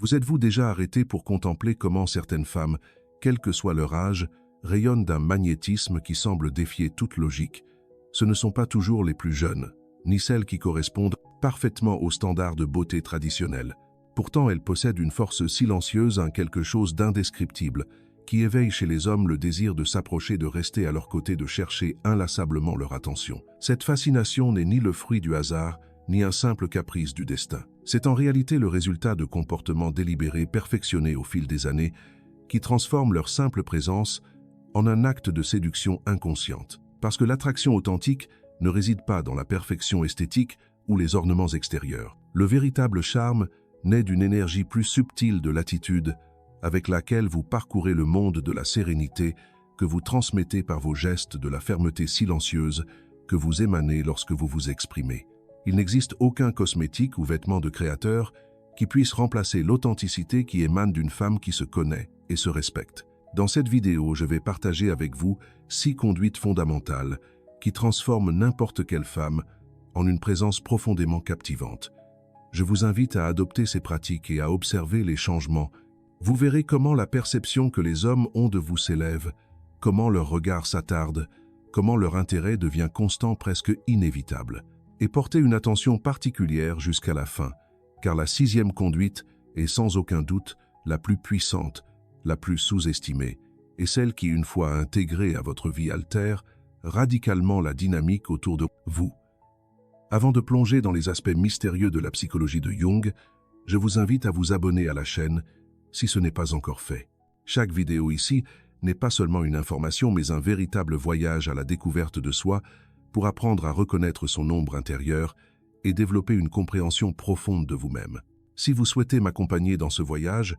Vous êtes-vous déjà arrêté pour contempler comment certaines femmes, quel que soit leur âge, rayonnent d'un magnétisme qui semble défier toute logique? Ce ne sont pas toujours les plus jeunes, ni celles qui correspondent parfaitement aux standards de beauté traditionnels. Pourtant, elles possèdent une force silencieuse, quelque chose d'indescriptible, qui éveille chez les hommes le désir de s'approcher, de rester à leur côté, de chercher inlassablement leur attention. Cette fascination n'est ni le fruit du hasard, ni un simple caprice du destin. C'est en réalité le résultat de comportements délibérés, perfectionnés au fil des années, qui transforment leur simple présence en un acte de séduction inconsciente. Parce que l'attraction authentique ne réside pas dans la perfection esthétique ou les ornements extérieurs. Le véritable charme naît d'une énergie plus subtile de l'attitude avec laquelle vous parcourez le monde, de la sérénité que vous transmettez par vos gestes, de la fermeté silencieuse que vous émanez lorsque vous vous exprimez. Il n'existe aucun cosmétique ou vêtement de créateur qui puisse remplacer l'authenticité qui émane d'une femme qui se connaît et se respecte. Dans cette vidéo, je vais partager avec vous 6 conduites fondamentales qui transforment n'importe quelle femme en une présence profondément captivante. Je vous invite à adopter ces pratiques et à observer les changements. Vous verrez comment la perception que les hommes ont de vous s'élève, comment leur regard s'attarde, comment leur intérêt devient constant, presque inévitable. Et portez une attention particulière jusqu'à la fin, car la 6e conduite est sans aucun doute la plus puissante, la plus sous-estimée, et celle qui, une fois intégrée à votre vie, altère radicalement la dynamique autour de vous. Avant de plonger dans les aspects mystérieux de la psychologie de Jung, je vous invite à vous abonner à la chaîne si ce n'est pas encore fait. Chaque vidéo ici n'est pas seulement une information, mais un véritable voyage à la découverte de soi pour apprendre à reconnaître son ombre intérieure et développer une compréhension profonde de vous-même. Si vous souhaitez m'accompagner dans ce voyage,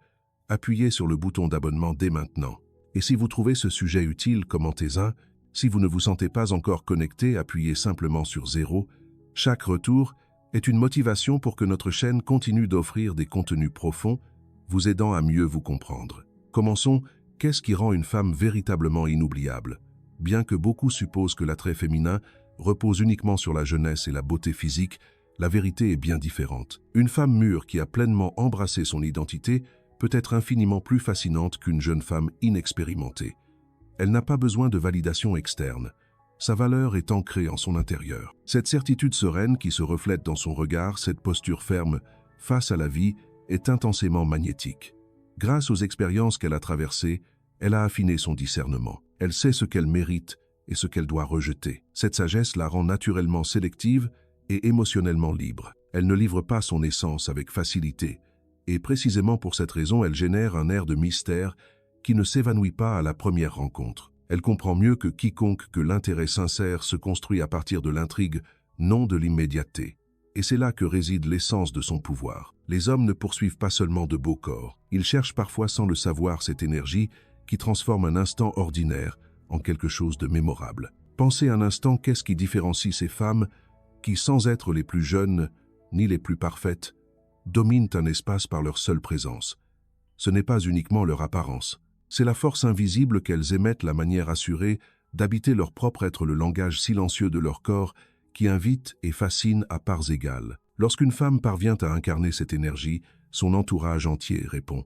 appuyez sur le bouton d'abonnement dès maintenant. Et si vous trouvez ce sujet utile, commentez-en. Si vous ne vous sentez pas encore connecté, appuyez simplement sur 0. Chaque retour est une motivation pour que notre chaîne continue d'offrir des contenus profonds, vous aidant à mieux vous comprendre. Commençons. Qu'est-ce qui rend une femme véritablement inoubliable? Bien que beaucoup supposent que l'attrait féminin repose uniquement sur la jeunesse et la beauté physique, la vérité est bien différente. Une femme mûre qui a pleinement embrassé son identité peut être infiniment plus fascinante qu'une jeune femme inexpérimentée. Elle n'a pas besoin de validation externe. Sa valeur est ancrée en son intérieur. Cette certitude sereine qui se reflète dans son regard, cette posture ferme face à la vie, est intensément magnétique. Grâce aux expériences qu'elle a traversées, elle a affiné son discernement. Elle sait ce qu'elle mérite et ce qu'elle doit rejeter. Cette sagesse la rend naturellement sélective et émotionnellement libre. Elle ne livre pas son essence avec facilité, et précisément pour cette raison, elle génère un air de mystère qui ne s'évanouit pas à la première rencontre. Elle comprend mieux que quiconque que l'intérêt sincère se construit à partir de l'intrigue, non de l'immédiateté. Et c'est là que réside l'essence de son pouvoir. Les hommes ne poursuivent pas seulement de beaux corps. Ils cherchent parfois sans le savoir cette énergie qui transforme un instant ordinaire en quelque chose de mémorable. Pensez un instant, qu'est-ce qui différencie ces femmes qui, sans être les plus jeunes ni les plus parfaites, dominent un espace par leur seule présence? Ce n'est pas uniquement leur apparence. C'est la force invisible qu'elles émettent, la manière assurée d'habiter leur propre être, le langage silencieux de leur corps qui invite et fascine à parts égales. Lorsqu'une femme parvient à incarner cette énergie, son entourage entier répond.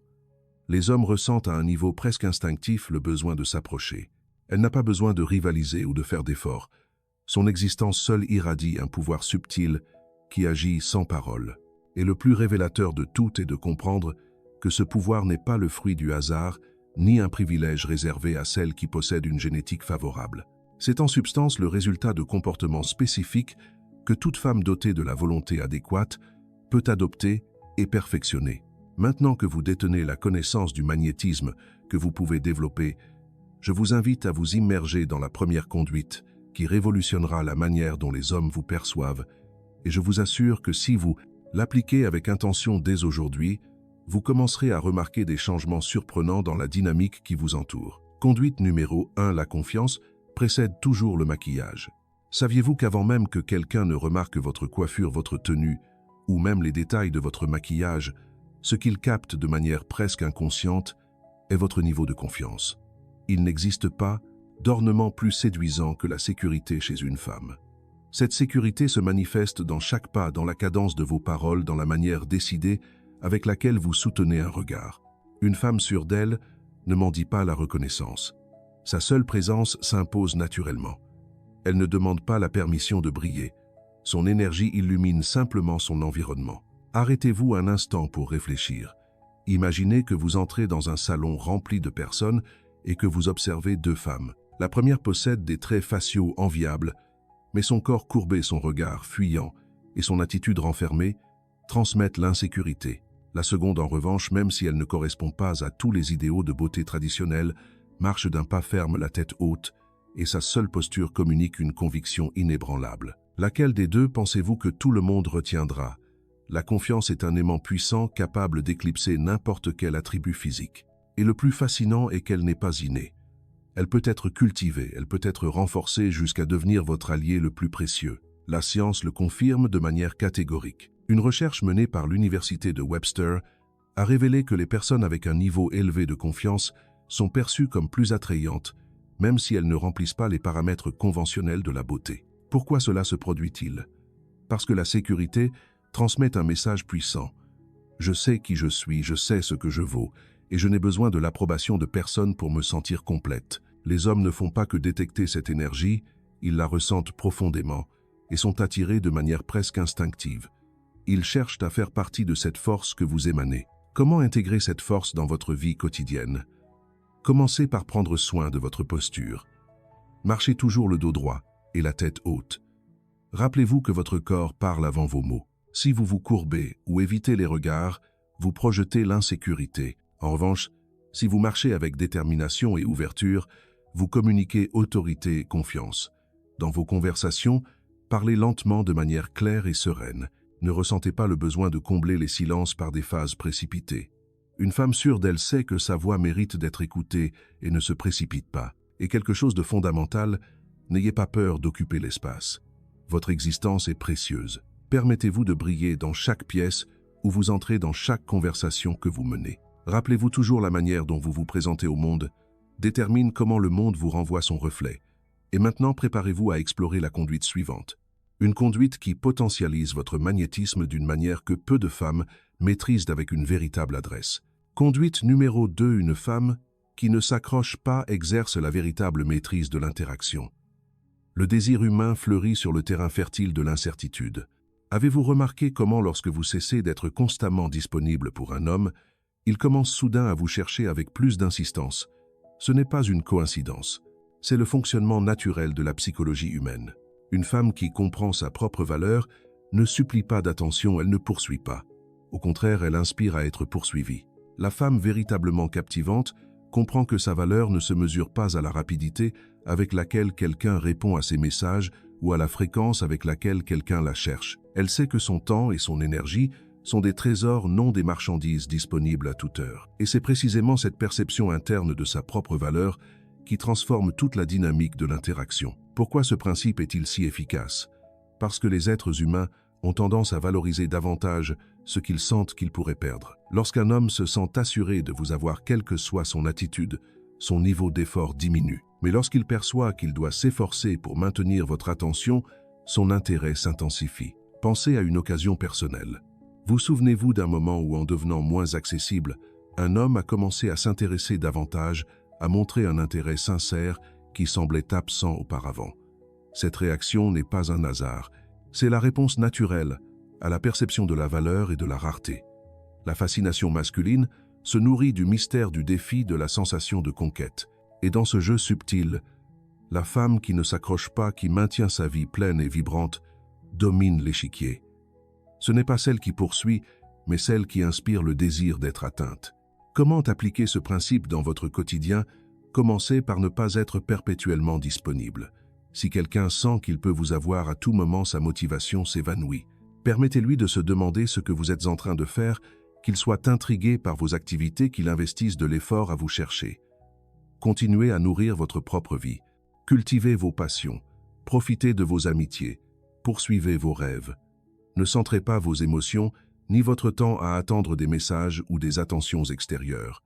Les hommes ressentent à un niveau presque instinctif le besoin de s'approcher. Elle n'a pas besoin de rivaliser ou de faire d'efforts. Son existence seule irradie un pouvoir subtil qui agit sans parole. Et le plus révélateur de tout est de comprendre que ce pouvoir n'est pas le fruit du hasard, ni un privilège réservé à celles qui possèdent une génétique favorable. C'est en substance le résultat de comportements spécifiques que toute femme dotée de la volonté adéquate peut adopter et perfectionner. Maintenant que vous détenez la connaissance du magnétisme que vous pouvez développer, je vous invite à vous immerger dans la première conduite qui révolutionnera la manière dont les hommes vous perçoivent, et je vous assure que si vous l'appliquez avec intention dès aujourd'hui, vous commencerez à remarquer des changements surprenants dans la dynamique qui vous entoure. Conduite numéro 1, la confiance précède toujours le maquillage. Saviez-vous qu'avant même que quelqu'un ne remarque votre coiffure, votre tenue, ou même les détails de votre maquillage, ce qu'il capte de manière presque inconsciente est votre niveau de confiance. Il n'existe pas d'ornement plus séduisant que la sécurité chez une femme. Cette sécurité se manifeste dans chaque pas, dans la cadence de vos paroles, dans la manière décidée avec laquelle vous soutenez un regard. Une femme sûre d'elle ne mendie pas la reconnaissance. Sa seule présence s'impose naturellement. Elle ne demande pas la permission de briller. Son énergie illumine simplement son environnement. Arrêtez-vous un instant pour réfléchir. Imaginez que vous entrez dans un salon rempli de personnes et que vous observez deux femmes. La première possède des traits faciaux enviables, mais son corps courbé, son regard fuyant et son attitude renfermée transmettent l'insécurité. La seconde, en revanche, même si elle ne correspond pas à tous les idéaux de beauté traditionnels, marche d'un pas ferme, la tête haute, et sa seule posture communique une conviction inébranlable. Laquelle des deux pensez-vous que tout le monde retiendra? La confiance est un aimant puissant capable d'éclipser n'importe quel attribut physique. Et le plus fascinant est qu'elle n'est pas innée. Elle peut être cultivée, elle peut être renforcée jusqu'à devenir votre allié le plus précieux. La science le confirme de manière catégorique. Une recherche menée par l'université de Webster a révélé que les personnes avec un niveau élevé de confiance sont perçues comme plus attrayantes, même si elles ne remplissent pas les paramètres conventionnels de la beauté. Pourquoi cela se produit-il? Parce que la sécurité transmet un message puissant. Je sais qui je suis, je sais ce que je vaux, et je n'ai besoin de l'approbation de personne pour me sentir complète. Les hommes ne font pas que détecter cette énergie, ils la ressentent profondément et sont attirés de manière presque instinctive. Ils cherchent à faire partie de cette force que vous émanez. Comment intégrer cette force dans votre vie quotidienne? Commencez par prendre soin de votre posture. Marchez toujours le dos droit et la tête haute. Rappelez-vous que votre corps parle avant vos mots. Si vous vous courbez ou évitez les regards, vous projetez l'insécurité. En revanche, si vous marchez avec détermination et ouverture, vous communiquez autorité et confiance. Dans vos conversations, parlez lentement de manière claire et sereine. Ne ressentez pas le besoin de combler les silences par des phases précipitées. Une femme sûre d'elle sait que sa voix mérite d'être écoutée et ne se précipite pas. Et quelque chose de fondamental, n'ayez pas peur d'occuper l'espace. Votre existence est précieuse. Permettez-vous de briller dans chaque pièce où vous entrez, dans chaque conversation que vous menez. Rappelez-vous toujours, la manière dont vous vous présentez au monde détermine comment le monde vous renvoie son reflet. Et maintenant, préparez-vous à explorer la conduite suivante. Une conduite qui potentialise votre magnétisme d'une manière que peu de femmes maîtrisent avec une véritable adresse. Conduite numéro 2, une femme qui ne s'accroche pas exerce la véritable maîtrise de l'interaction. Le désir humain fleurit sur le terrain fertile de l'incertitude. Avez-vous remarqué comment, lorsque vous cessez d'être constamment disponible pour un homme, il commence soudain à vous chercher avec plus d'insistance? Ce n'est pas une coïncidence. C'est le fonctionnement naturel de la psychologie humaine. Une femme qui comprend sa propre valeur ne supplie pas d'attention, elle ne poursuit pas. Au contraire, elle inspire à être poursuivie. La femme véritablement captivante comprend que sa valeur ne se mesure pas à la rapidité avec laquelle quelqu'un répond à ses messages ou à la fréquence avec laquelle quelqu'un la cherche. Elle sait que son temps et son énergie sont des trésors, non des marchandises disponibles à toute heure. Et c'est précisément cette perception interne de sa propre valeur qui transforme toute la dynamique de l'interaction. Pourquoi ce principe est-il si efficace? Parce que les êtres humains ont tendance à valoriser davantage ce qu'ils sentent qu'ils pourraient perdre. Lorsqu'un homme se sent assuré de vous avoir, quelle que soit son attitude, son niveau d'effort diminue. Mais lorsqu'il perçoit qu'il doit s'efforcer pour maintenir votre attention, son intérêt s'intensifie. Pensez à une occasion personnelle. Vous souvenez-vous d'un moment où, en devenant moins accessible, un homme a commencé à s'intéresser davantage, à montrer un intérêt sincère qui semblait absent auparavant? Cette réaction n'est pas un hasard, c'est la réponse naturelle à la perception de la valeur et de la rareté. La fascination masculine se nourrit du mystère du défi, de la sensation de conquête. Et dans ce jeu subtil, la femme qui ne s'accroche pas, qui maintient sa vie pleine et vibrante, domine l'échiquier. Ce n'est pas celle qui poursuit, mais celle qui inspire le désir d'être atteinte. Comment appliquer ce principe dans votre quotidien? Commencez par ne pas être perpétuellement disponible. Si quelqu'un sent qu'il peut vous avoir à tout moment, sa motivation s'évanouit. Permettez-lui de se demander ce que vous êtes en train de faire, qu'il soit intrigué par vos activités, qu'il investisse de l'effort à vous chercher. Continuez à nourrir votre propre vie. Cultivez vos passions. Profitez de vos amitiés. Poursuivez vos rêves. Ne centrez pas vos émotions ni votre temps à attendre des messages ou des attentions extérieures.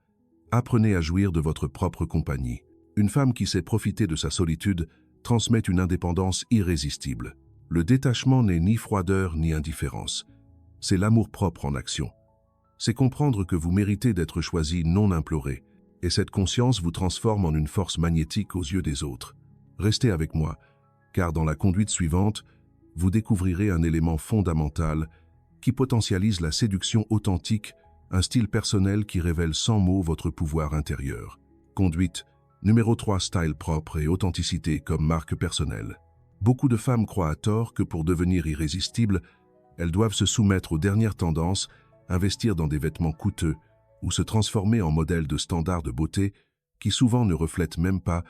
Apprenez à jouir de votre propre compagnie. Une femme qui sait profiter de sa solitude transmet une indépendance irrésistible. Le détachement n'est ni froideur ni indifférence. C'est l'amour-propre en action. C'est comprendre que vous méritez d'être choisi, non imploré, et cette conscience vous transforme en une force magnétique aux yeux des autres. Restez avec moi, car dans la conduite suivante, vous découvrirez un élément fondamental qui potentialise la séduction authentique, un style personnel qui révèle sans mots votre pouvoir intérieur. Conduite numéro 3, style propre et authenticité comme marque personnelle. Beaucoup de femmes croient à tort que pour devenir irrésistibles, elles doivent se soumettre aux dernières tendances, investir dans des vêtements coûteux ou se transformer en modèle de standard de beauté qui souvent ne reflètent même pas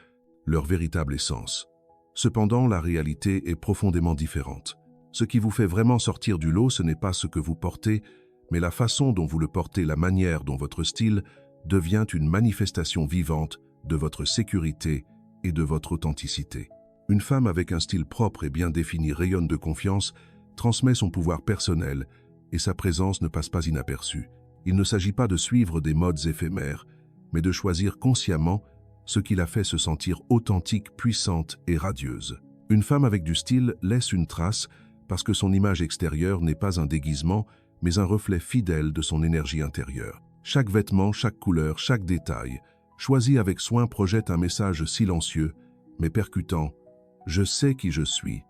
leur véritable essence. Cependant, la réalité est profondément différente. Ce qui vous fait vraiment sortir du lot, ce n'est pas ce que vous portez, mais la façon dont vous le portez, la manière dont votre style devient une manifestation vivante de votre sécurité et de votre authenticité. Une femme avec un style propre et bien défini rayonne de confiance, transmet son pouvoir personnel et sa présence ne passe pas inaperçue. Il ne s'agit pas de suivre des modes éphémères, mais de choisir consciemment ce qui la fait se sentir authentique, puissante et radieuse. Une femme avec du style laisse une trace parce que son image extérieure n'est pas un déguisement, mais un reflet fidèle de son énergie intérieure. Chaque vêtement, chaque couleur, chaque détail, choisi avec soin, projette un message silencieux, mais percutant. Je sais qui je suis,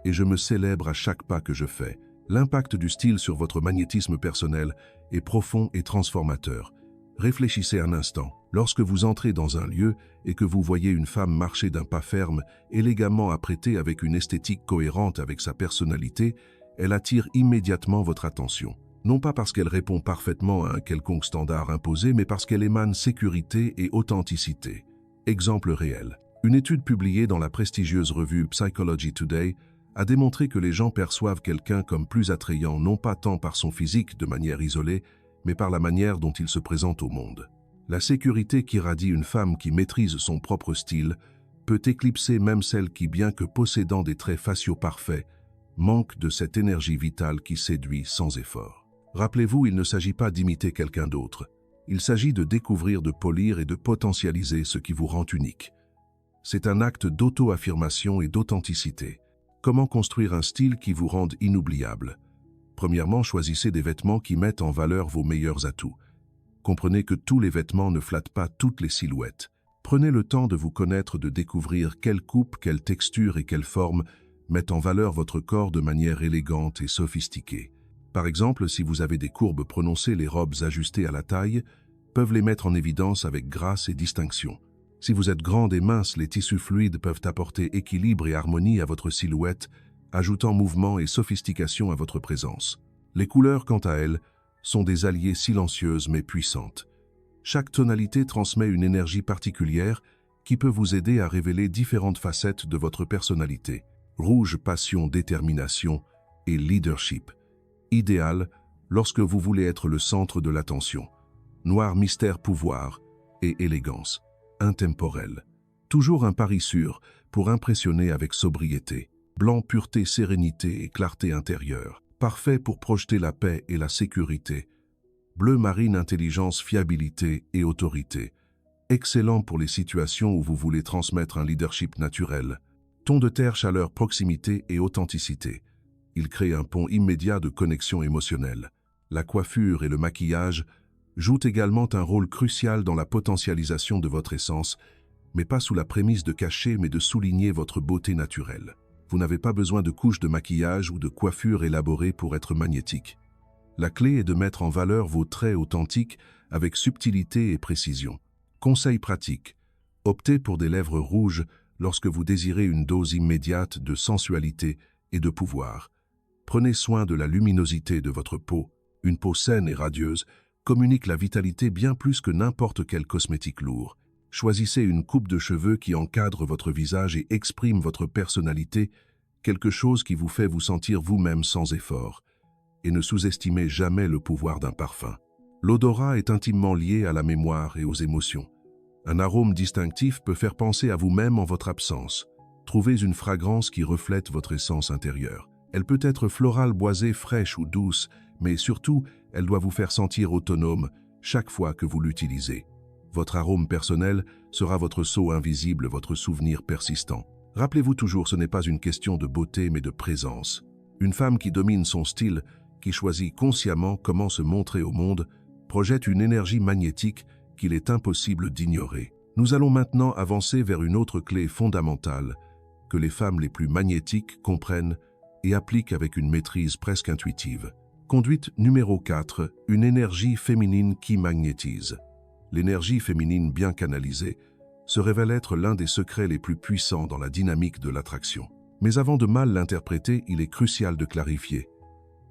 et je me célèbre à chaque pas que je fais. L'impact du style sur votre magnétisme personnel est profond et transformateur. Réfléchissez un instant. Lorsque vous entrez dans un lieu et que vous voyez une femme marcher d'un pas ferme, élégamment apprêtée avec une esthétique cohérente avec sa personnalité, elle attire immédiatement votre attention. Non pas parce qu'elle répond parfaitement à un quelconque standard imposé, mais parce qu'elle émane sécurité et authenticité. Exemple réel. Une étude publiée dans la prestigieuse revue Psychology Today a démontré que les gens perçoivent quelqu'un comme plus attrayant non pas tant par son physique de manière isolée, mais par la manière dont il se présente au monde. La sécurité qu'irradie une femme qui maîtrise son propre style peut éclipser même celle qui, bien que possédant des traits faciaux parfaits, manque de cette énergie vitale qui séduit sans effort. Rappelez-vous, il ne s'agit pas d'imiter quelqu'un d'autre. Il s'agit de découvrir, de polir et de potentialiser ce qui vous rend unique. C'est un acte d'auto-affirmation et d'authenticité. Comment construire un style qui vous rende inoubliable? Premièrement, choisissez des vêtements qui mettent en valeur vos meilleurs atouts. Comprenez que tous les vêtements ne flattent pas toutes les silhouettes. Prenez le temps de vous connaître, de découvrir quelle coupe, quelle texture et quelle forme mettent en valeur votre corps de manière élégante et sophistiquée. Par exemple, si vous avez des courbes prononcées, les robes ajustées à la taille peuvent les mettre en évidence avec grâce et distinction. Si vous êtes grande et mince, les tissus fluides peuvent apporter équilibre et harmonie à votre silhouette, ajoutant mouvement et sophistication à votre présence. Les couleurs, quant à elles, sont des alliées silencieuses mais puissantes. Chaque tonalité transmet une énergie particulière qui peut vous aider à révéler différentes facettes de votre personnalité. Rouge, passion, détermination et leadership. Idéal lorsque vous voulez être le centre de l'attention. Noir, mystère, pouvoir et élégance. Intemporel. Toujours un pari sûr pour impressionner avec sobriété. Blanc, pureté, sérénité et clarté intérieure. Parfait pour projeter la paix et la sécurité. Bleu marine, intelligence, fiabilité et autorité. Excellent pour les situations où vous voulez transmettre un leadership naturel. Ton de terre, chaleur, proximité et authenticité. Il crée un pont immédiat de connexion émotionnelle. La coiffure et le maquillage jouent également un rôle crucial dans la potentialisation de votre essence, mais pas sous la prémisse de cacher mais de souligner votre beauté naturelle. Vous n'avez pas besoin de couches de maquillage ou de coiffure élaborées pour être magnétique. La clé est de mettre en valeur vos traits authentiques avec subtilité et précision. Conseil pratique. Optez pour des lèvres rouges lorsque vous désirez une dose immédiate de sensualité et de pouvoir. Prenez soin de la luminosité de votre peau. Une peau saine et radieuse communique la vitalité bien plus que n'importe quel cosmétique lourd. Choisissez une coupe de cheveux qui encadre votre visage et exprime votre personnalité, quelque chose qui vous fait vous sentir vous-même sans effort. Et ne sous-estimez jamais le pouvoir d'un parfum. L'odorat est intimement lié à la mémoire et aux émotions. Un arôme distinctif peut faire penser à vous-même en votre absence. Trouvez une fragrance qui reflète votre essence intérieure. Elle peut être florale, boisée, fraîche ou douce, mais surtout, elle doit vous faire sentir autonome chaque fois que vous l'utilisez. Votre arôme personnel sera votre sceau invisible, votre souvenir persistant. Rappelez-vous toujours, ce n'est pas une question de beauté mais de présence. Une femme qui domine son style, qui choisit consciemment comment se montrer au monde, projette une énergie magnétique qu'il est impossible d'ignorer. Nous allons maintenant avancer vers une autre clé fondamentale que les femmes les plus magnétiques comprennent et appliquent avec une maîtrise presque intuitive. Conduite numéro 4, une énergie féminine qui magnétise. L'énergie féminine bien canalisée se révèle être l'un des secrets les plus puissants dans la dynamique de l'attraction. Mais avant de mal l'interpréter, il est crucial de clarifier.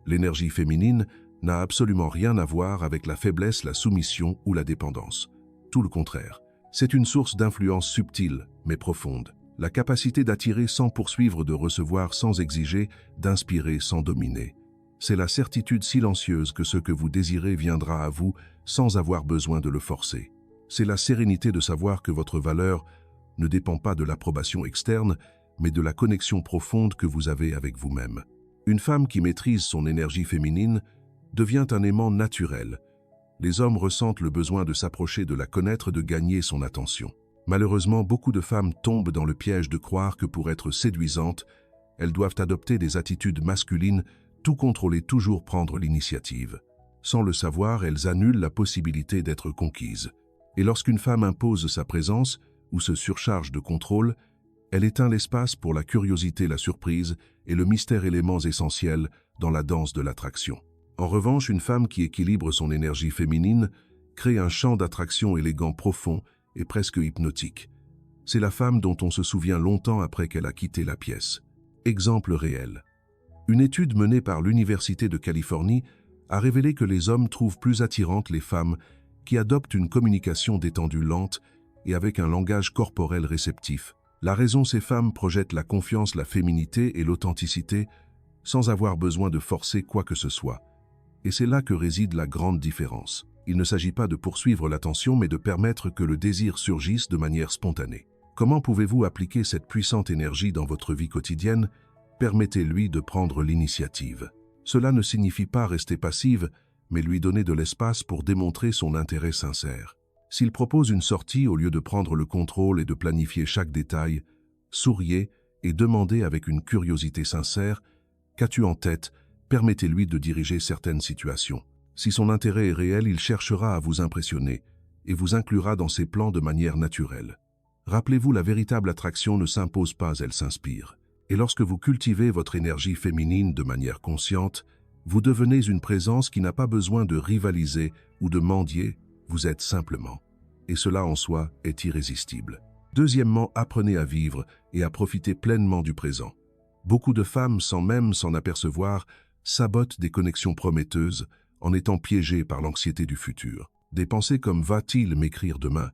L'énergie féminine n'a absolument rien à voir avec la faiblesse, la soumission ou la dépendance. Tout le contraire. C'est une source d'influence subtile, mais profonde. La capacité d'attirer sans poursuivre, de recevoir sans exiger, d'inspirer sans dominer. C'est la certitude silencieuse que ce que vous désirez viendra à vous sans avoir besoin de le forcer. C'est la sérénité de savoir que votre valeur ne dépend pas de l'approbation externe, mais de la connexion profonde que vous avez avec vous-même. Une femme qui maîtrise son énergie féminine devient un aimant naturel. Les hommes ressentent le besoin de s'approcher, de la connaître, de gagner son attention. Malheureusement, beaucoup de femmes tombent dans le piège de croire que pour être séduisantes, elles doivent adopter des attitudes masculines, tout contrôler, toujours prendre l'initiative. Sans le savoir, elles annulent la possibilité d'être conquises. Et lorsqu'une femme impose sa présence ou se surcharge de contrôle, elle éteint l'espace pour la curiosité, la surprise et le mystère, éléments essentiels dans la danse de l'attraction. En revanche, une femme qui équilibre son énergie féminine crée un champ d'attraction élégant, profond et presque hypnotique. C'est la femme dont on se souvient longtemps après qu'elle a quitté la pièce. Exemple réel. Une étude menée par l'Université de Californie a révélé que les hommes trouvent plus attirantes les femmes qui adoptent une communication détendue, lente et avec un langage corporel réceptif. La raison, ces femmes projettent la confiance, la féminité et l'authenticité sans avoir besoin de forcer quoi que ce soit. Et c'est là que réside la grande différence. Il ne s'agit pas de poursuivre l'attention, mais de permettre que le désir surgisse de manière spontanée. Comment pouvez-vous appliquer cette puissante énergie dans votre vie quotidienne? Permettez-lui de prendre l'initiative. Cela ne signifie pas rester passive, mais lui donner de l'espace pour démontrer son intérêt sincère. S'il propose une sortie, au lieu de prendre le contrôle et de planifier chaque détail, souriez et demandez avec une curiosité sincère « Qu'as-tu en tête ?» Permettez-lui de diriger certaines situations. Si son intérêt est réel, il cherchera à vous impressionner et vous inclura dans ses plans de manière naturelle. Rappelez-vous, la véritable attraction ne s'impose pas, elle s'inspire. Et lorsque vous cultivez votre énergie féminine de manière consciente, vous devenez une présence qui n'a pas besoin de rivaliser ou de mendier, vous êtes simplement. Et cela en soi est irrésistible. Deuxièmement, apprenez à vivre et à profiter pleinement du présent. Beaucoup de femmes, sans même s'en apercevoir, sabotent des connexions prometteuses en étant piégées par l'anxiété du futur. Des pensées comme « va-t-il m'écrire demain ?»«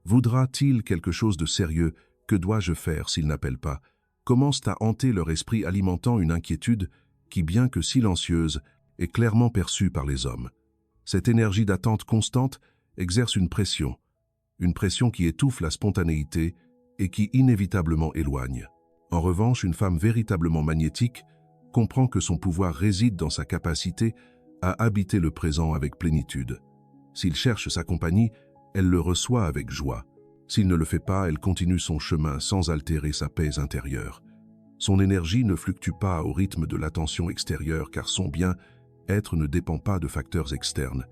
Voudra-t-il quelque chose de sérieux ? Que dois-je faire s'il n'appelle pas ?» commencent à hanter leur esprit, alimentant une inquiétude qui, bien que silencieuse, est clairement perçue par les hommes. Cette énergie d'attente constante exerce une pression qui étouffe la spontanéité et qui inévitablement éloigne. En revanche, une femme véritablement magnétique comprend que son pouvoir réside dans sa capacité à habiter le présent avec plénitude. S'il cherche sa compagnie, elle le reçoit avec joie. S'il ne le fait pas, elle continue son chemin sans altérer sa paix intérieure. Son énergie ne fluctue pas au rythme de l'attention extérieure, car son bien-être ne dépend pas de facteurs externes.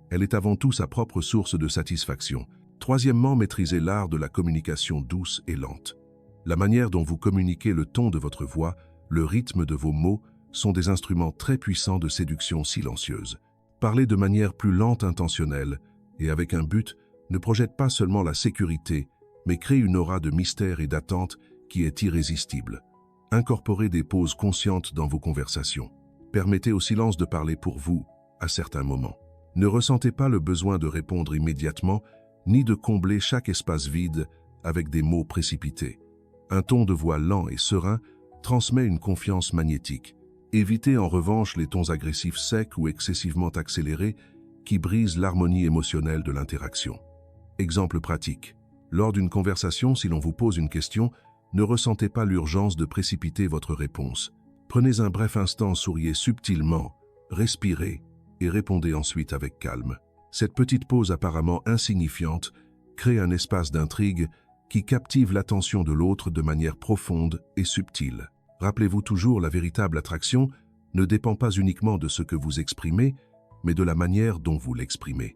Elle est avant tout sa propre source de satisfaction. Troisièmement, maîtrisez l'art de la communication douce et lente. La manière dont vous communiquez, le ton de votre voix, le rythme de vos mots sont des instruments très puissants de séduction silencieuse. Parler de manière plus lente, intentionnelle et avec un but ne projette pas seulement la sécurité, mais crée une aura de mystère et d'attente qui est irrésistible. Incorporez des pauses conscientes dans vos conversations. Permettez au silence de parler pour vous à certains moments. Ne ressentez pas le besoin de répondre immédiatement, ni de combler chaque espace vide avec des mots précipités. Un ton de voix lent et serein transmet une confiance magnétique. Évitez en revanche les tons agressifs, secs ou excessivement accélérés qui brisent l'harmonie émotionnelle de l'interaction. Exemple pratique. Lors d'une conversation, si l'on vous pose une question, ne ressentez pas l'urgence de précipiter votre réponse. Prenez un bref instant, souriez subtilement, respirez et répondez ensuite avec calme. Cette petite pause apparemment insignifiante crée un espace d'intrigue qui captive l'attention de l'autre de manière profonde et subtile. Rappelez-vous toujours, la véritable attraction ne dépend pas uniquement de ce que vous exprimez, mais de la manière dont vous l'exprimez.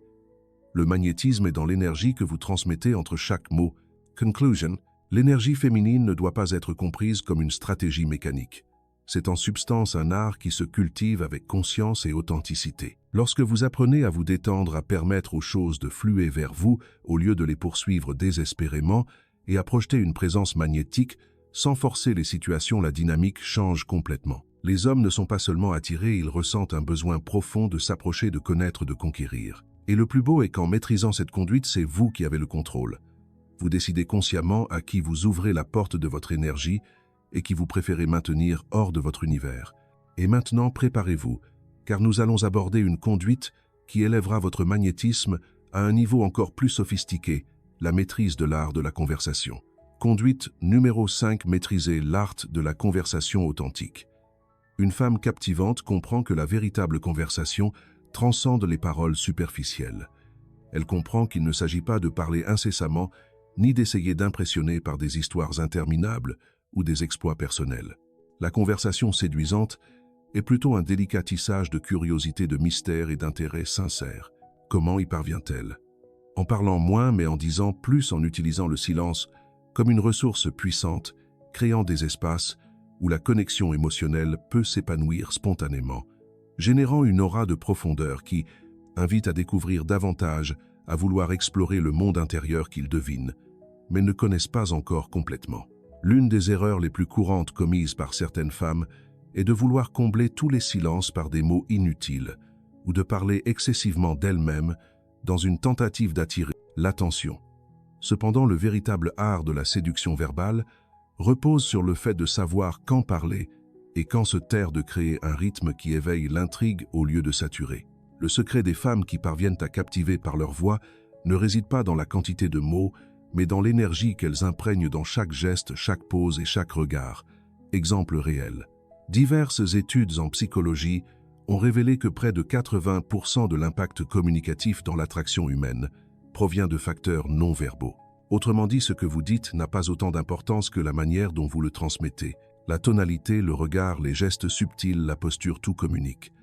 Le magnétisme est dans l'énergie que vous transmettez entre chaque mot. Conclusion, l'énergie féminine ne doit pas être comprise comme une stratégie mécanique. C'est en substance un art qui se cultive avec conscience et authenticité. Lorsque vous apprenez à vous détendre, à permettre aux choses de fluer vers vous au lieu de les poursuivre désespérément et à projeter une présence magnétique, sans forcer les situations, la dynamique change complètement. Les hommes ne sont pas seulement attirés, ils ressentent un besoin profond de s'approcher, de connaître, de conquérir. Et le plus beau est qu'en maîtrisant cette conduite, c'est vous qui avez le contrôle. Vous décidez consciemment à qui vous ouvrez la porte de votre énergie et qui vous préférez maintenir hors de votre univers. Et maintenant, préparez-vous, car nous allons aborder une conduite qui élèvera votre magnétisme à un niveau encore plus sophistiqué, la maîtrise de l'art de la conversation. Conduite numéro 5, maîtriser l'art de la conversation authentique. Une femme captivante comprend que la véritable conversation transcende les paroles superficielles. Elle comprend qu'il ne s'agit pas de parler incessamment, ni d'essayer d'impressionner par des histoires interminables ou des exploits personnels. La conversation séduisante est plutôt un délicat tissage de curiosité, de mystère et d'intérêt sincère. Comment y parvient-elle? En parlant moins mais en disant plus, en utilisant le silence comme une ressource puissante, créant des espaces où la connexion émotionnelle peut s'épanouir spontanément, générant une aura de profondeur qui invite à découvrir davantage, à vouloir explorer le monde intérieur qu'ils devinent, mais ne connaissent pas encore complètement. L'une des erreurs les plus courantes commises par certaines femmes est de vouloir combler tous les silences par des mots inutiles ou de parler excessivement d'elles-mêmes dans une tentative d'attirer l'attention. Cependant, le véritable art de la séduction verbale repose sur le fait de savoir quand parler et quand se taire, de créer un rythme qui éveille l'intrigue au lieu de saturer. Le secret des femmes qui parviennent à captiver par leur voix ne réside pas dans la quantité de mots, mais dans l'énergie qu'elles imprègnent dans chaque geste, chaque pose et chaque regard. Exemple réel. Diverses études en psychologie ont révélé que près de 80% de l'impact communicatif dans l'attraction humaine provient de facteurs non-verbaux. Autrement dit, ce que vous dites n'a pas autant d'importance que la manière dont vous le transmettez. La tonalité, le regard, les gestes subtils, la posture, tout communique.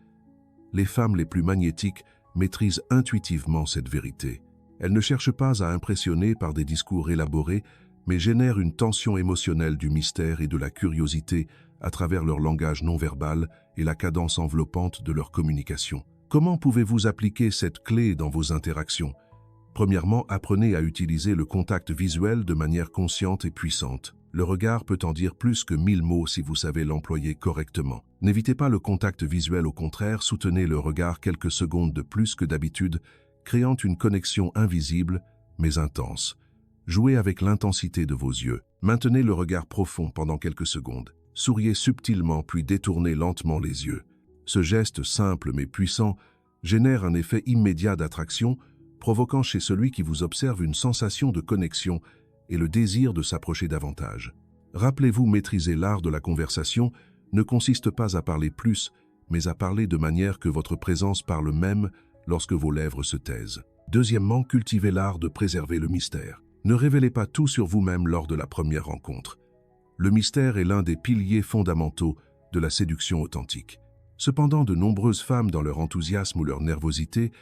Les femmes les plus magnétiques maîtrisent intuitivement cette vérité. Elles ne cherchent pas à impressionner par des discours élaborés, mais génèrent une tension émotionnelle du mystère et de la curiosité à travers leur langage non-verbal et la cadence enveloppante de leur communication. Comment pouvez-vous appliquer cette clé dans vos interactions? Premièrement, apprenez à utiliser le contact visuel de manière consciente et puissante. Le regard peut en dire plus que 1000 mots si vous savez l'employer correctement. N'évitez pas le contact visuel, au contraire, soutenez le regard quelques secondes de plus que d'habitude, créant une connexion invisible mais intense. Jouez avec l'intensité de vos yeux. Maintenez le regard profond pendant quelques secondes. Souriez subtilement puis détournez lentement les yeux. Ce geste simple mais puissant génère un effet immédiat d'attraction, provoquant chez celui qui vous observe une sensation de connexion et le désir de s'approcher davantage. Rappelez-vous, maîtriser l'art de la conversation ne consiste pas à parler plus, mais à parler de manière que votre présence parle même lorsque vos lèvres se taisent. Deuxièmement, cultivez l'art de préserver le mystère. Ne révélez pas tout sur vous-même lors de la première rencontre. Le mystère est l'un des piliers fondamentaux de la séduction authentique. Cependant, de nombreuses femmes, dans leur enthousiasme ou leur nervosité,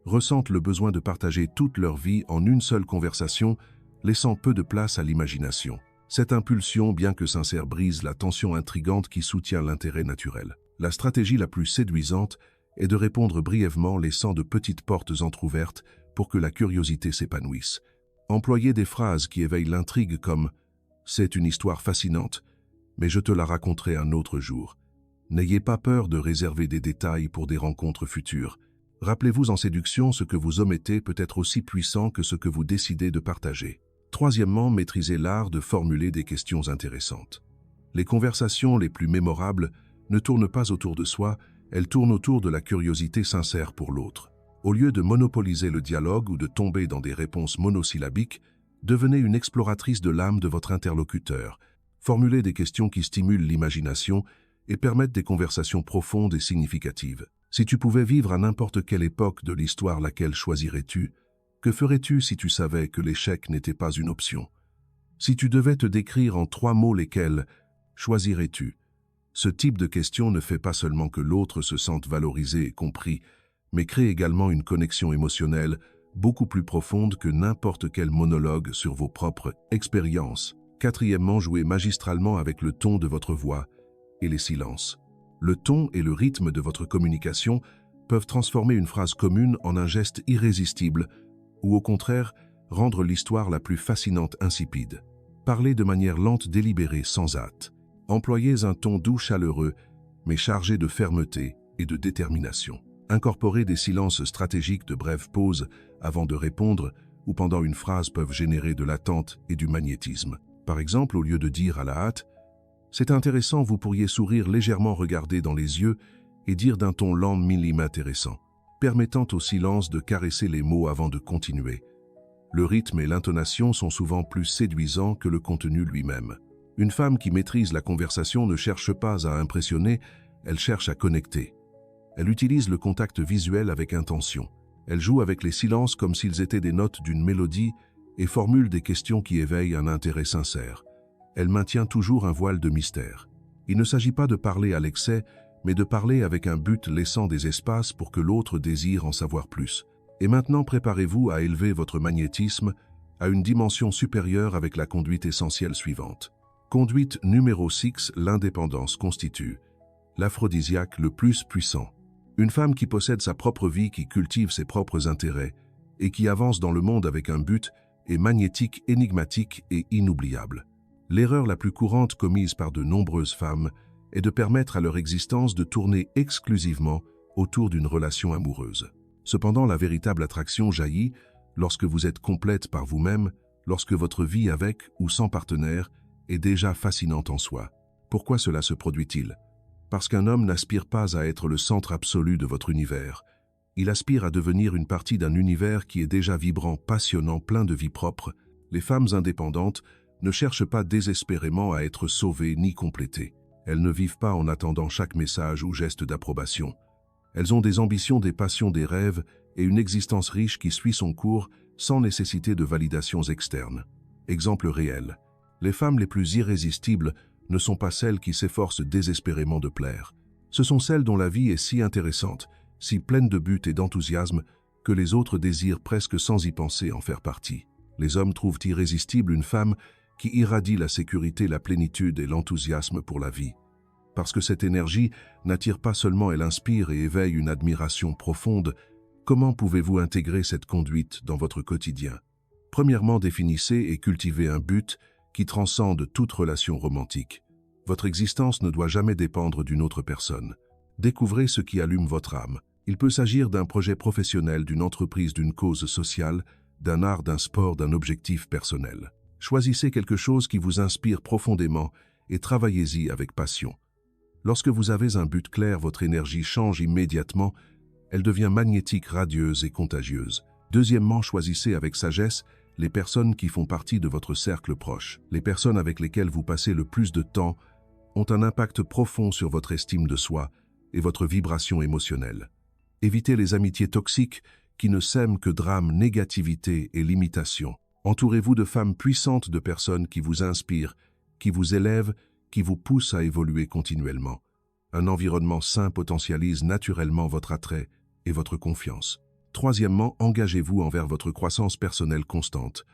ressentent le besoin de partager toute leur vie en une seule conversation, laissant peu de place à l'imagination. Cette impulsion, bien que sincère, brise la tension intrigante qui soutient l'intérêt naturel. La stratégie la plus séduisante est de répondre brièvement, laissant de petites portes entr'ouvertes pour que la curiosité s'épanouisse. Employez des phrases qui éveillent l'intrigue comme « C'est une histoire fascinante, mais je te la raconterai un autre jour ». N'ayez pas peur de réserver des détails pour des rencontres futures. Rappelez-vous, en séduction, ce que vous omettez peut être aussi puissant que ce que vous décidez de partager. Troisièmement, maîtrisez l'art de formuler des questions intéressantes. Les conversations les plus mémorables ne tournent pas autour de soi, elles tournent autour de la curiosité sincère pour l'autre. Au lieu de monopoliser le dialogue ou de tomber dans des réponses monosyllabiques, devenez une exploratrice de l'âme de votre interlocuteur. Formulez des questions qui stimulent l'imagination et permettent des conversations profondes et significatives. Si tu pouvais vivre à n'importe quelle époque de l'histoire, laquelle choisirais-tu? Que ferais-tu si tu savais que l'échec n'était pas une option? Si tu devais te décrire en 3 mots, lesquels choisirais-tu? Ce type de question ne fait pas seulement que l'autre se sente valorisé et compris, mais crée également une connexion émotionnelle, beaucoup plus profonde que n'importe quel monologue sur vos propres expériences. Quatrièmement, jouez magistralement avec le ton de votre voix et les silences. Le ton et le rythme de votre communication peuvent transformer une phrase commune en un geste irrésistible ou au contraire, rendre l'histoire la plus fascinante insipide. Parlez de manière lente, délibérée, sans hâte. Employez un ton doux, chaleureux, mais chargé de fermeté et de détermination. Incorporer des silences stratégiques de brèves pauses avant de répondre ou pendant une phrase peuvent générer de l'attente et du magnétisme. Par exemple, au lieu de dire à la hâte « C'est intéressant », vous pourriez sourire légèrement, regarder dans les yeux et dire d'un ton lent « intéressant », permettant au silence de caresser les mots avant de continuer. Le rythme et l'intonation sont souvent plus séduisants que le contenu lui-même. Une femme qui maîtrise la conversation ne cherche pas à impressionner, elle cherche à connecter. Elle utilise le contact visuel avec intention. Elle joue avec les silences comme s'ils étaient des notes d'une mélodie et formule des questions qui éveillent un intérêt sincère. Elle maintient toujours un voile de mystère. Il ne s'agit pas de parler à l'excès, mais de parler avec un but laissant des espaces pour que l'autre désire en savoir plus. Et maintenant, préparez-vous à élever votre magnétisme à une dimension supérieure avec la conduite essentielle suivante. Conduite numéro 6, l'indépendance constitue l'aphrodisiaque le plus puissant. Une femme qui possède sa propre vie, qui cultive ses propres intérêts et qui avance dans le monde avec un but est magnétique, énigmatique et inoubliable. L'erreur la plus courante commise par de nombreuses femmes est de permettre à leur existence de tourner exclusivement autour d'une relation amoureuse. Cependant, la véritable attraction jaillit lorsque vous êtes complète par vous-même, lorsque votre vie avec ou sans partenaire est déjà fascinante en soi. Pourquoi cela se produit-il? Parce qu'un homme n'aspire pas à être le centre absolu de votre univers. Il aspire à devenir une partie d'un univers qui est déjà vibrant, passionnant, plein de vie propre. Les femmes indépendantes ne cherchent pas désespérément à être sauvées ni complétées. Elles ne vivent pas en attendant chaque message ou geste d'approbation. Elles ont des ambitions, des passions, des rêves et une existence riche qui suit son cours sans nécessité de validations externes. Exemple réel. Les femmes les plus irrésistibles ne sont pas celles qui s'efforcent désespérément de plaire. Ce sont celles dont la vie est si intéressante, si pleine de buts et d'enthousiasme, que les autres désirent presque sans y penser en faire partie. Les hommes trouvent irrésistible une femme qui irradie la sécurité, la plénitude et l'enthousiasme pour la vie. Parce que cette énergie n'attire pas seulement, elle inspire et éveille une admiration profonde. Comment pouvez-vous intégrer cette conduite dans votre quotidien? Premièrement, définissez et cultivez un but qui transcende toute relation romantique. Votre existence ne doit jamais dépendre d'une autre personne. Découvrez ce qui allume votre âme. Il peut s'agir d'un projet professionnel, d'une entreprise, d'une cause sociale, d'un art, d'un sport, d'un objectif personnel. Choisissez quelque chose qui vous inspire profondément et travaillez-y avec passion. Lorsque vous avez un but clair, votre énergie change immédiatement, elle devient magnétique, radieuse et contagieuse. Deuxièmement, choisissez avec sagesse les personnes qui font partie de votre cercle proche. Les personnes avec lesquelles vous passez le plus de temps ont un impact profond sur votre estime de soi et votre vibration émotionnelle. Évitez les amitiés toxiques qui ne sèment que drame, négativité et limitation. Entourez-vous de femmes puissantes, de personnes qui vous inspirent, qui vous élèvent, qui vous poussent à évoluer continuellement. Un environnement sain potentialise naturellement votre attrait et votre confiance. Troisièmement, engagez-vous envers votre croissance personnelle constante.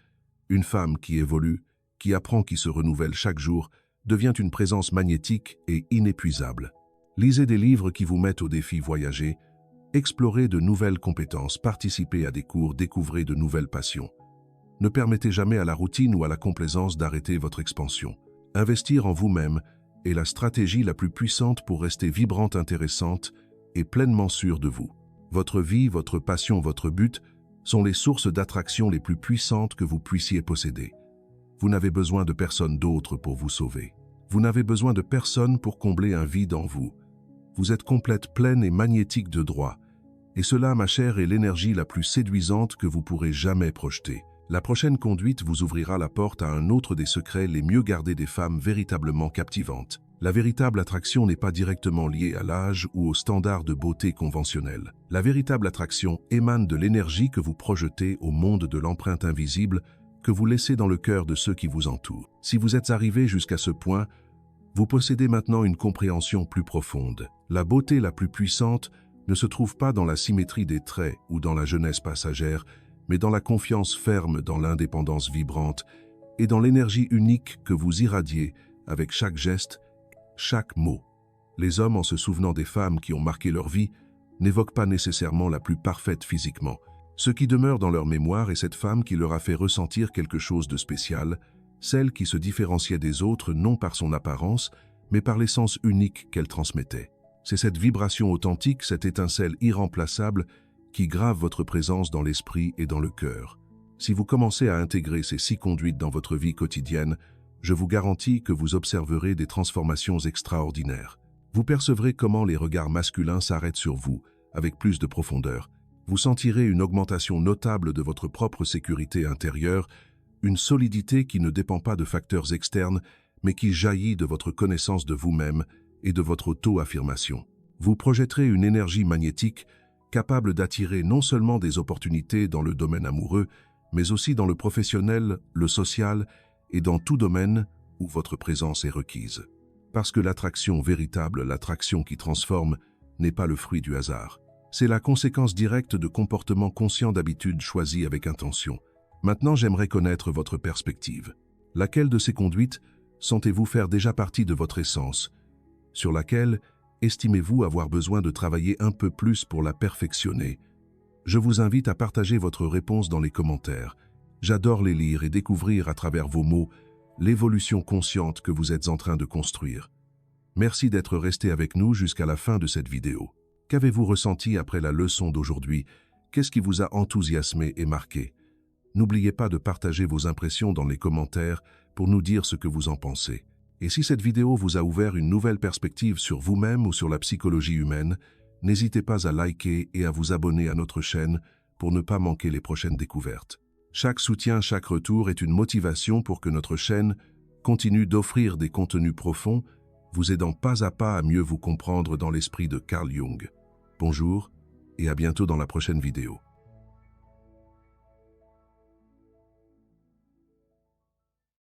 Une femme qui évolue, qui apprend, qui se renouvelle chaque jour, devient une présence magnétique et inépuisable. Lisez des livres qui vous mettent au défi, voyagez, explorez de nouvelles compétences, participez à des cours, découvrez de nouvelles passions. Ne permettez jamais à la routine ou à la complaisance d'arrêter votre expansion. Investir en vous-même est la stratégie la plus puissante pour rester vibrante, intéressante et pleinement sûre de vous. Votre vie, votre passion, votre but sont les sources d'attraction les plus puissantes que vous puissiez posséder. Vous n'avez besoin de personne d'autre pour vous sauver. Vous n'avez besoin de personne pour combler un vide en vous. Vous êtes complète, pleine et magnétique de droit. Et cela, ma chère, est l'énergie la plus séduisante que vous pourrez jamais projeter. La prochaine conduite vous ouvrira la porte à un autre des secrets les mieux gardés des femmes véritablement captivantes. La véritable attraction n'est pas directement liée à l'âge ou aux standards de beauté conventionnels. La véritable attraction émane de l'énergie que vous projetez au monde de l'empreinte invisible que vous laissez dans le cœur de ceux qui vous entourent. Si vous êtes arrivé jusqu'à ce point, vous possédez maintenant une compréhension plus profonde. La beauté la plus puissante ne se trouve pas dans la symétrie des traits ou dans la jeunesse passagère, mais dans la confiance ferme, dans l'indépendance vibrante et dans l'énergie unique que vous irradiez avec chaque geste, chaque mot. Les hommes, en se souvenant des femmes qui ont marqué leur vie, n'évoquent pas nécessairement la plus parfaite physiquement. Ce qui demeure dans leur mémoire est cette femme qui leur a fait ressentir quelque chose de spécial, celle qui se différenciait des autres non par son apparence, mais par l'essence unique qu'elle transmettait. C'est cette vibration authentique, cette étincelle irremplaçable qui grave votre présence dans l'esprit et dans le cœur. Si vous commencez à intégrer ces 6 conduites dans votre vie quotidienne, je vous garantis que vous observerez des transformations extraordinaires. Vous percevrez comment les regards masculins s'arrêtent sur vous, avec plus de profondeur. Vous sentirez une augmentation notable de votre propre sécurité intérieure, une solidité qui ne dépend pas de facteurs externes, mais qui jaillit de votre connaissance de vous-même et de votre auto-affirmation. Vous projetterez une énergie magnétique capable d'attirer non seulement des opportunités dans le domaine amoureux, mais aussi dans le professionnel, le social et dans tout domaine où votre présence est requise. Parce que l'attraction véritable, l'attraction qui transforme, n'est pas le fruit du hasard. C'est la conséquence directe de comportements conscients d'habitudes choisis avec intention. Maintenant, j'aimerais connaître votre perspective. Laquelle de ces conduites sentez-vous faire déjà partie de votre essence? Sur laquelle estimez-vous avoir besoin de travailler un peu plus pour la perfectionner? Je vous invite à partager votre réponse dans les commentaires. J'adore les lire et découvrir à travers vos mots l'évolution consciente que vous êtes en train de construire. Merci d'être resté avec nous jusqu'à la fin de cette vidéo. Qu'avez-vous ressenti après la leçon d'aujourd'hui? Qu'est-ce qui vous a enthousiasmé et marqué? N'oubliez pas de partager vos impressions dans les commentaires pour nous dire ce que vous en pensez. Et si cette vidéo vous a ouvert une nouvelle perspective sur vous-même ou sur la psychologie humaine, n'hésitez pas à liker et à vous abonner à notre chaîne pour ne pas manquer les prochaines découvertes. Chaque soutien, chaque retour est une motivation pour que notre chaîne continue d'offrir des contenus profonds, vous aidant pas à pas à mieux vous comprendre dans l'esprit de Carl Jung. Bonjour et à bientôt dans la prochaine vidéo.